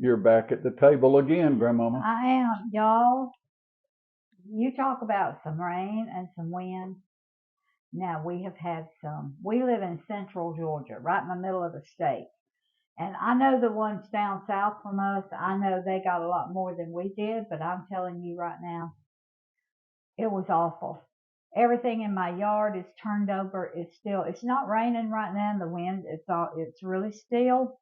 You're back at the table again, Grandmama. I am, y'all. You talk about some rain and some wind. Now, we have had some. We live in central Georgia, right in the middle of the state. And I know the ones down south from us, I know they got a lot more than we did, but I'm telling you right now, it was awful. Everything in my yard is turned over. It's not raining right now, and the wind, it's really still,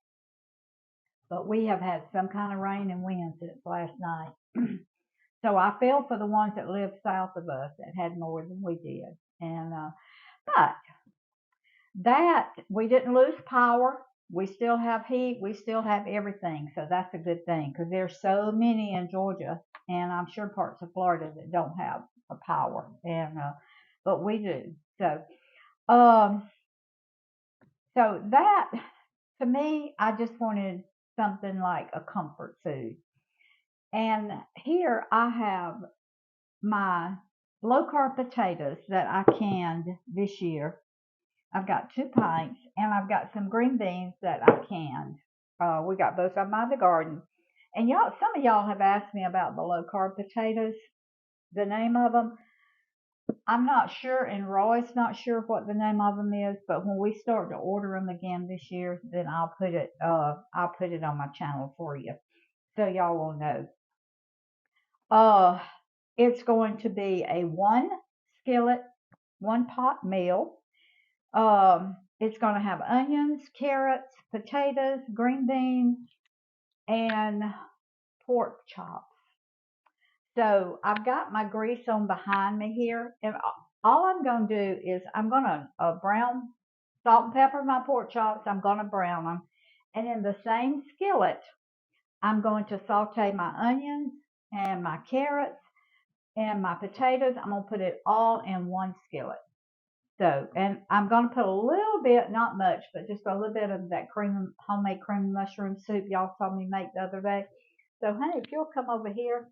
but we have had some kind of rain and wind since last night. So I feel for the ones that live south of us that had more than we did. And but that we didn't lose power. We still have heat. We still have everything. So that's a good thing because there's so many in Georgia, and I'm sure parts of Florida that don't have a power. And but we do. Um, so that to me, I just wanted something like a comfort food. And here I have my low carb potatoes that I canned this year. I've got 2 pints, and I've got some green beans that I canned. We got both of them out of the garden. And y'all, some of y'all have asked me about the low carb potatoes, the name of them. I'm not sure, and Roy's not sure what the name of them is. But when we start to order them again this year, then I'll put it on my channel for you, so y'all will know. It's going to be a 1-skillet, 1-pot meal. It's going to have onions, carrots, potatoes, green beans, and pork chops. So I've got my grease on behind me here, and all I'm going to do is I'm going to brown, salt and pepper my pork chops. I'm going to brown them, and in the same skillet, I'm going to saute my onions and my carrots and my potatoes. I'm going to put it all in one skillet. So, and I'm going to put a little bit, not much, but just a little bit of that homemade cream mushroom soup y'all saw me make the other day. So, honey, if you'll come over here,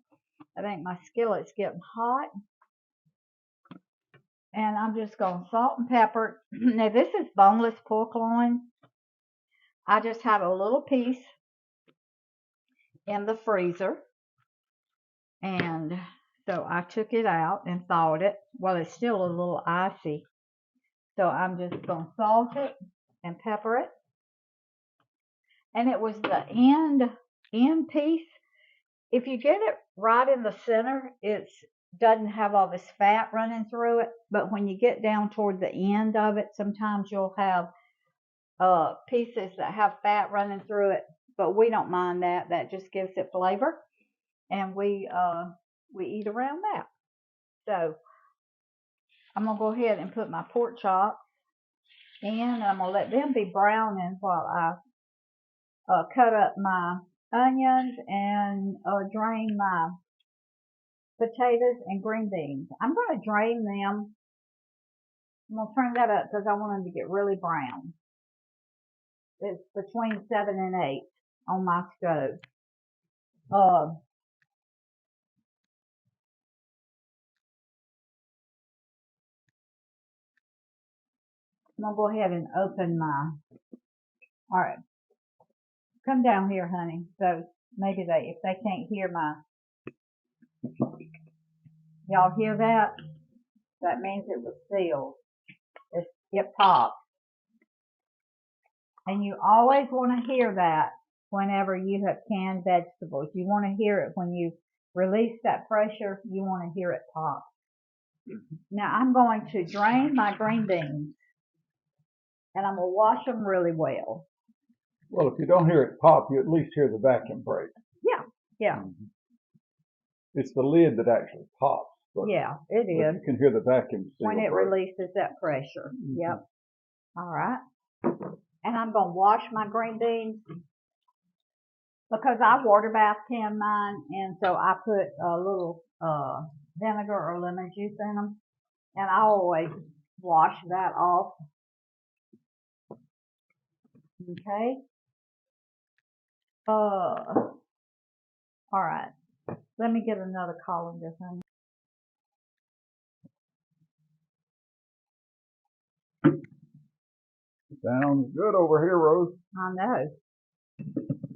I think my skillet's getting hot. And I'm just going to salt and pepper. Now, this is boneless pork loin. I just had a little piece in the freezer. And so I took it out and thawed it. Well, it's still a little icy. So I'm just going to salt it and pepper it. And it was the end piece. If you get it right in the center, it doesn't have all this fat running through it. But when you get down toward the end of it, sometimes you'll have pieces that have fat running through it. But we don't mind that. That just gives it flavor. And we eat around that. So I'm going to go ahead and put my pork chops in. And I'm going to let them be browning while I cut up my onions and drain my potatoes and green beans. I'm going to drain them. I'm going to turn that up because I want them to get really brown. It's between 7 and 8 on my stove. I'm going to go ahead and open my, all right, come down here, honey. So maybe if they can't hear y'all hear that? That means it was sealed. It popped. And you always want to hear that whenever you have canned vegetables. You want to hear it when you release that pressure. You want to hear it pop. Now I'm going to drain my green beans, and I'm going to wash them really well. Well, if you don't hear it pop, you at least hear the vacuum break. Yeah. Mm-hmm. It's the lid that actually pops. Yeah, it is. You can hear the vacuum seal when it break. releases that pressure. Mm-hmm. Yep. All right. And I'm going to wash my green beans because I water bath can mine, and so I put a little vinegar or lemon juice in them, and I always wash that off. Okay. All right. Let me get another colander, honey. Sounds good over here, Rose. I know.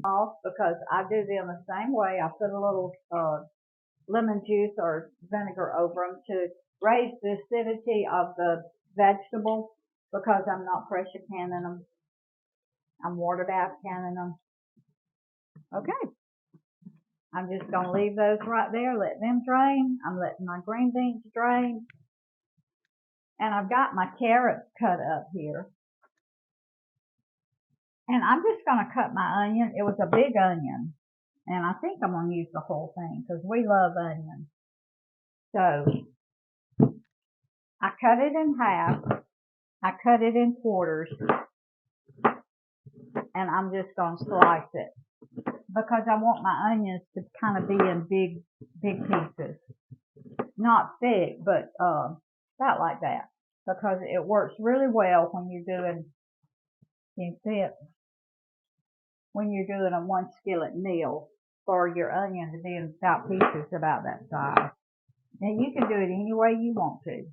off because I do them the same way. I put a little lemon juice or vinegar over them to raise the acidity of the vegetables because I'm not pressure canning them. I'm water bath canning them. Okay. I'm just going to leave those right there, let them drain. I'm letting my green beans drain. And I've got my carrots cut up here. And I'm just going to cut my onion. It was a big onion. And I think I'm going to use the whole thing because we love onions. So I cut it in half. I cut it in quarters. And I'm just going to slice it because I want my onions to kind of be in big pieces. Not thick, but about like that. Because it works really well when you're doing, you can see it, when you're doing a one skillet meal for your onion to be in about pieces about that size. And you can do it any way you want to.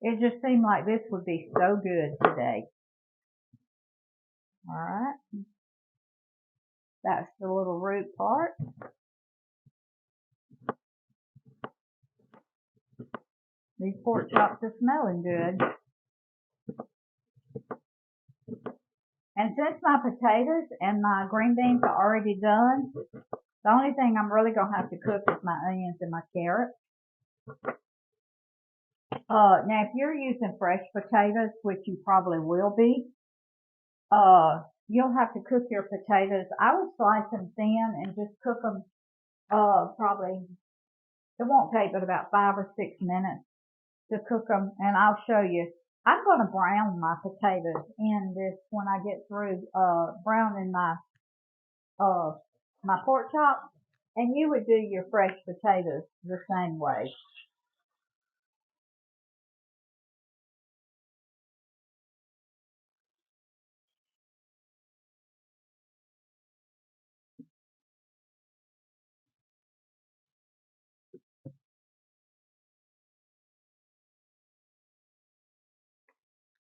It just seemed like this would be so good today. Alright. That's the little root part. These pork chops are smelling good. And since my potatoes and my green beans are already done, the only thing I'm really going to have to cook is my onions and my carrots. Now, if you're using fresh potatoes, which you probably will be, you'll have to cook your potatoes. I would slice them thin and just cook them probably, it won't take but about 5 or 6 minutes to cook them, and I'll show you. I'm going to brown my potatoes in this when I get through browning my my pork chops, and you would do your fresh potatoes the same way.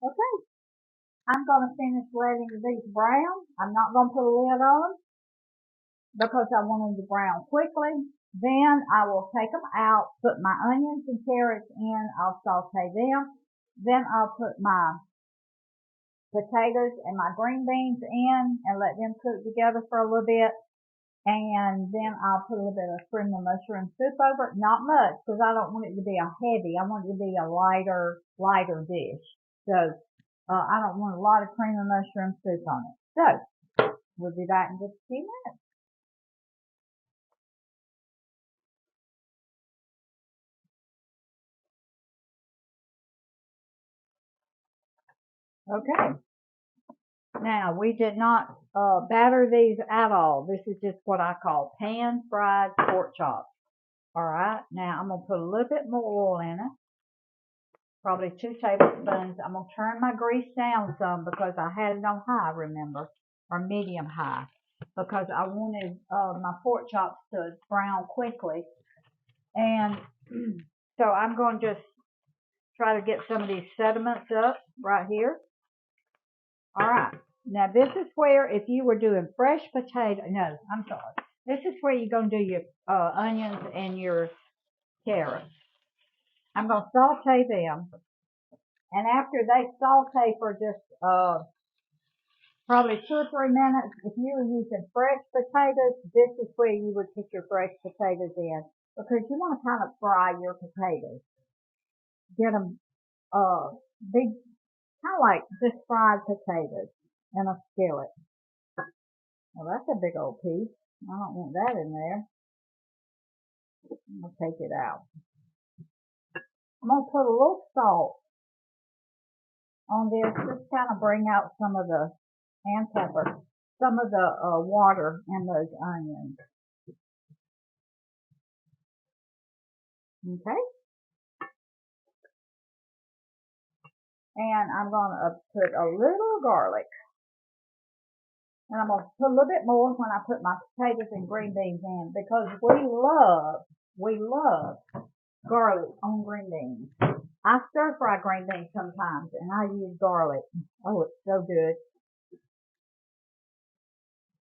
Okay, I'm going to finish letting these brown. I'm not going to put a lid on because I want them to brown quickly. Then I will take them out, put my onions and carrots in. I'll saute them. Then I'll put my potatoes and my green beans in and let them cook together for a little bit. And then I'll put a little bit of cream of mushroom soup over it. Not much because I don't want it to be a heavy. I want it to be a lighter dish. So I don't want a lot of cream of mushroom soup on it. So we'll be back in just a few minutes. Okay. Now, we did not batter these at all. This is just what I call pan-fried pork chops. All right. Now, I'm going to put a little bit more oil in it. Probably 2 tablespoons. I'm going to turn my grease down some because I had it on high, remember, or medium high, because I wanted my pork chops to brown quickly. And so I'm going to just try to get some of these sediments up right here. All right. Now, this is where if you were doing fresh potato, no, I'm sorry. This is where you're going to do your onions and your carrots. I'm going to saute them. And after they saute for just probably 2 or 3 minutes, if you were using fresh potatoes, this is where you would put your fresh potatoes in. Because you want to kind of fry your potatoes. Get them big, kind of like just fried potatoes in a skillet. Well, that's a big old piece. I don't want that in there. I'm going to take it out. I'm going to put a little salt on this, just kind of bring out some of the, and pepper, some of the water in those onions. Okay. And I'm going to put a little garlic. And I'm going to put a little bit more when I put my potatoes and green beans in because we love garlic on green beans. I stir fry green beans sometimes and I use garlic. Oh, it's so good.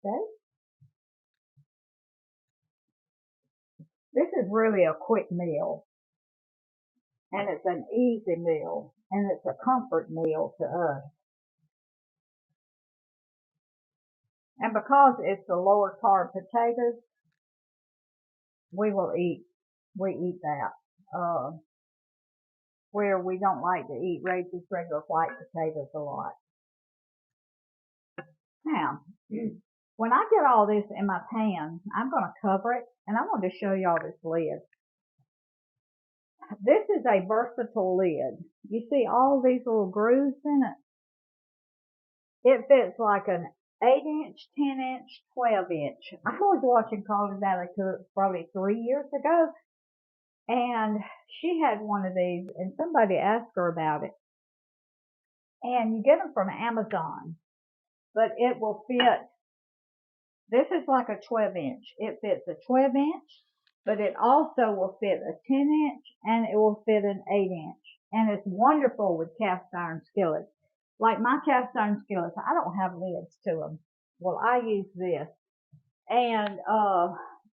Okay. This is really a quick meal, and it's an easy meal, and it's a comfort meal to us. And because it's the lower carb potatoes, we eat that. Where we don't like to eat just regular white potatoes a lot. Now, when I get all this in my pan, I'm going to cover it, and I'm going to show y'all this lid. This is a versatile lid. You see all these little grooves in it? It fits like an 8-inch, 10-inch, 12-inch. I was watching Carly Valley Cook probably 3 years ago, and she had one of these, and somebody asked her about it. And you get them from Amazon, but it will fit. This is like a 12-inch. It fits a 12-inch, but it also will fit a 10-inch, and it will fit an 8-inch. And it's wonderful with cast iron skillets. Like my cast iron skillets, I don't have lids to them. Well, I use this. And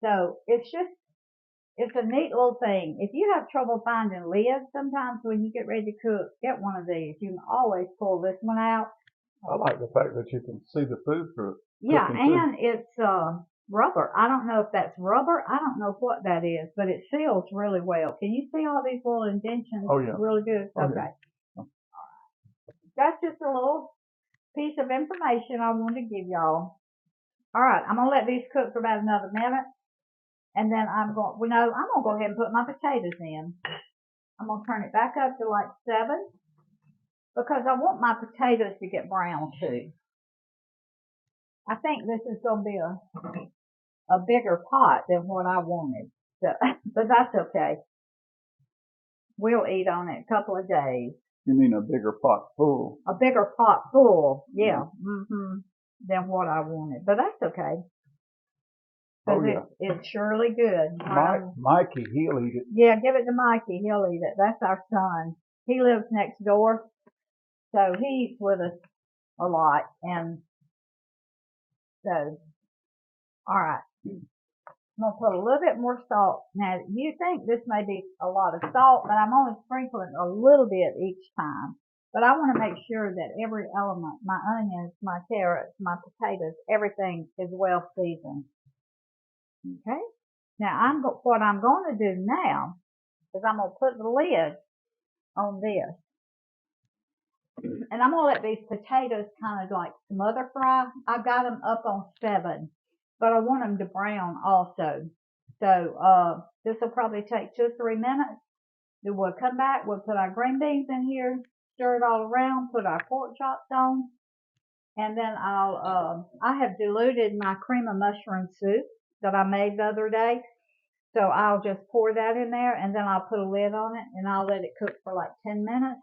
so it's a neat little thing. If you have trouble finding lids sometimes when you get ready to cook, get one of these. You can always pull this one out. I like the fact that you can see the food through it. Yeah, and it's rubber. I don't know if that's rubber. I don't know what that is, but it seals really well. Can you see all these little indentions? Oh, yeah. Really good? Oh, okay. Yeah. That's just a little piece of information I wanted to give y'all. All right, I'm going to let these cook for about another minute. And then I'm going to go ahead and put my potatoes in. I'm going to turn it back up to like 7 because I want my potatoes to get brown too. I think this is going to be a bigger pot than what I wanted. So, but that's okay. We'll eat on it a couple of days. You mean a bigger pot full? A bigger pot full, yeah. Than what I wanted. But that's okay. Oh, yeah. It's surely good. Mikey, he'll eat it. Yeah, give it to Mikey. He'll eat it. That's our son. He lives next door, so he eats with us a lot. And so, all right. I'm going to put a little bit more salt. Now, you think this may be a lot of salt, but I'm only sprinkling a little bit each time. But I want to make sure that every element, my onions, my carrots, my potatoes, everything is well seasoned. Okay? Now, what I'm going to do now is I'm going to put the lid on this. And I'm going to let these potatoes kind of like smother fry. I've got them up on 7, but I want them to brown also. So this will probably take 2 or 3 minutes. Then we'll come back. We'll put our green beans in here, stir it all around, put our pork chops on. And then I have diluted my cream of mushroom soup that I made the other day. So I'll just pour that in there, and then I'll put a lid on it, and I'll let it cook for like 10 minutes.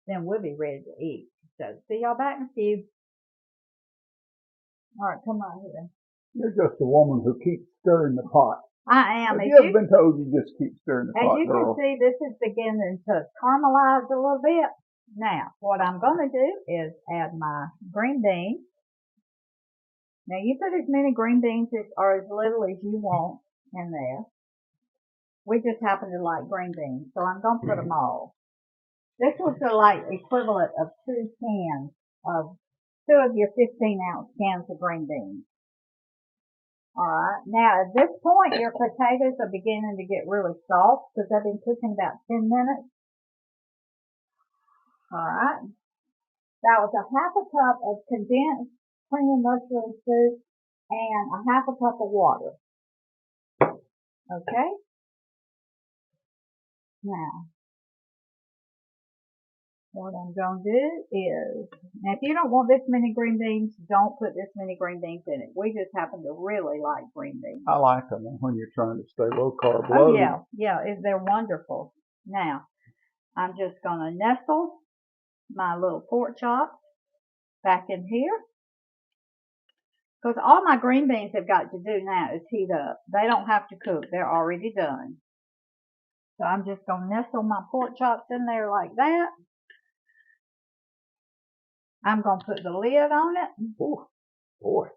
Then we'll be ready to eat. So see y'all back in a few. All right, come on here. You're just a woman who keeps stirring the pot. I am. Have you ever been told you just keep stirring the pot, As you girl? can see, this is beginning to caramelize a little bit. Now, what I'm going to do is add my green beans. Now, you put as many green beans or as little as you want in there. We just happen to like green beans, so I'm going to put them all. This was the like equivalent of 2 cans of 2 of your 15-ounce cans of green beans. All right. Now, at this point, your potatoes are beginning to get really soft because they've been cooking about 10 minutes. All right. That was a half a cup of condensed cream of mushroom soup and a half a cup of water. Okay. Now, what I'm going to do is, now if you don't want this many green beans, don't put this many green beans in it. We just happen to really like green beans. I like them when you're trying to stay low carb. Oh, yeah, they're wonderful. Now, I'm just going to nestle my little pork chops back in here. Because all my green beans have got to do now is heat up. They don't have to cook. They're already done. So I'm just going to nestle my pork chops in there like that. I'm going to put the lid on it. Oh, boy.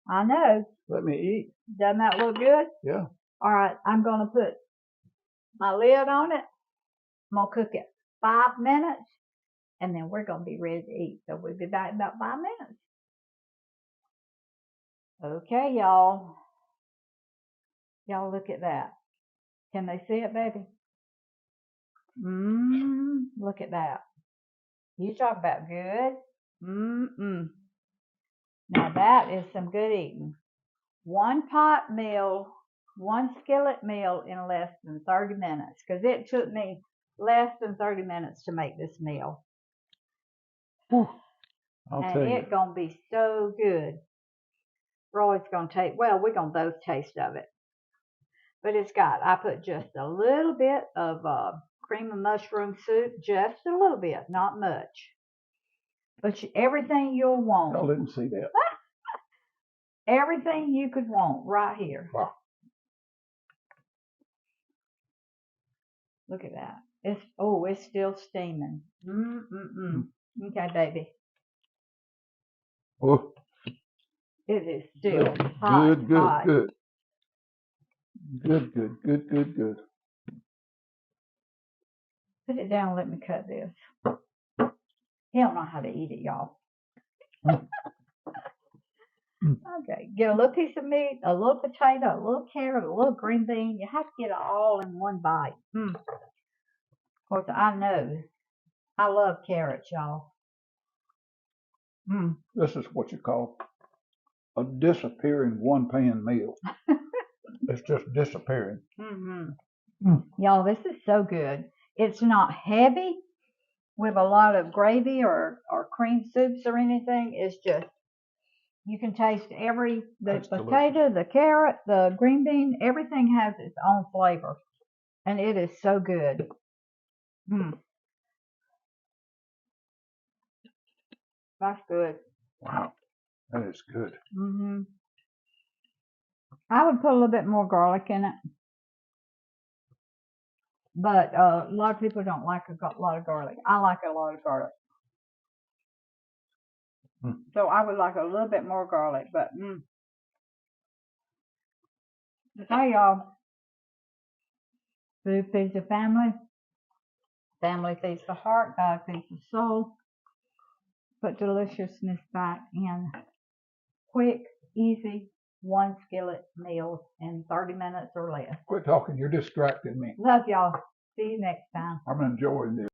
I know. Let me eat. Doesn't that look good? Yeah. All right, I'm going to put my lid on it. I'm going to cook it 5 minutes, and then we're going to be ready to eat. So we'll be back in about 5 minutes. Okay, y'all. Y'all look at that. Can they see it, baby? Look at that. You talk about good. Now that is some good eating. 1 pot meal, 1 skillet meal in less than 30 minutes. Because it took me less than 30 minutes to make this meal. Whew. I'll tell you. And it's going to be so good. Roy's going to take, well, we're going to both taste of it. But it's got, I put just a little bit of cream of mushroom soup, just a little bit, not much. But everything you'll want. Y'all didn't see that. Everything you could want right here. Wow. Look at that. It's still steaming. Okay, baby. Oh. It is still hot. Good. Hot. Good. Put it down and let me cut this. He don't know how to eat it, y'all. Okay, get a little piece of meat, a little potato, a little carrot, a little green bean. You have to get it all in one bite. Of course, I know. I love carrots, y'all. This is what you call a disappearing one-pan meal. It's just disappearing. Y'all, this is so good. It's not heavy with a lot of gravy or cream soups or anything. It's just, you can taste the potato, the carrot, the green bean, everything has its own flavor. And it is so good. That's good. Wow, that is good. I would put a little bit more garlic in it. But a lot of people don't like a lot of garlic. I like a lot of garlic. So I would like a little bit more garlic. But okay, y'all. Food feeds the family. Family feeds the heart. God feeds the soul. Put deliciousness back in quick, easy, 1 skillet meals in 30 minutes or less. Quit talking. You're distracting me. Love y'all. See you next time. I'm enjoying this.